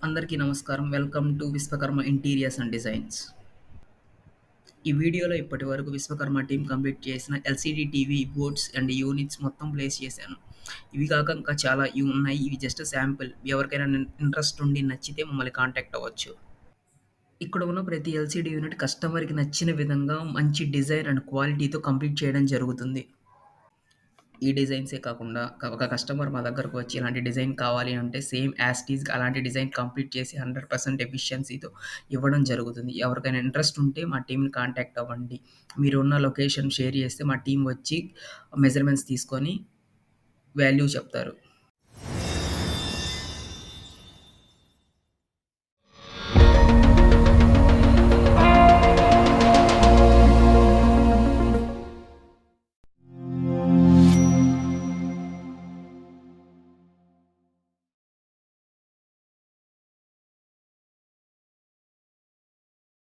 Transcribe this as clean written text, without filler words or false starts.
అందరికీ నమస్కారం. Welcome to Vishwakarma interiors and designs. ఈ వీడియోలో ఇప్పటివరకు విశ్వకర్మ టీమ్ కంప్లీట్ చేసిన LCD TV boards and units మొత్తం ప్లేస్ చేశాను. ఇవి కాక ఇంకా చాలా ఉన్నాయి. ఇవి జస్ట్ శాంపిల్. ఎవరికైనా ఇంట్రెస్ట్ ఉండి నచ్చితే మమ్మల్ని కాంటాక్ట్ అవ్వచ్చు. ఇక్కడ ఉన్న ప్రతి ఎల్‌సీడీ యూనిట్ కస్టమర్‌కి నచ్చిన విధంగా మంచి డిజైన్ అండ్ క్వాలిటీతో కంప్లీట్ చేయడం జరుగుతుంది. ఈ డిజైన్సే కాకుండా ఒక కస్టమర్ మా దగ్గరకు వచ్చి ఇలాంటి డిజైన్ కావాలి అంటే సేమ్ యాజ్ ఇట్ ఈజ్ అలాంటి డిజైన్ కంప్లీట్ చేసి 100% ఎఫిషియన్సీతో ఇవ్వడం జరుగుతుంది. ఎవరికైనా ఇంట్రెస్ట్ ఉంటే మా టీమ్‌ని కాంటాక్ట్ అవ్వండి. మీరున్న లొకేషన్ షేర్ చేస్తే మా టీమ్ వచ్చి మెజర్‌మెంట్స్ తీసుకొని వాల్యూ చెప్తారు.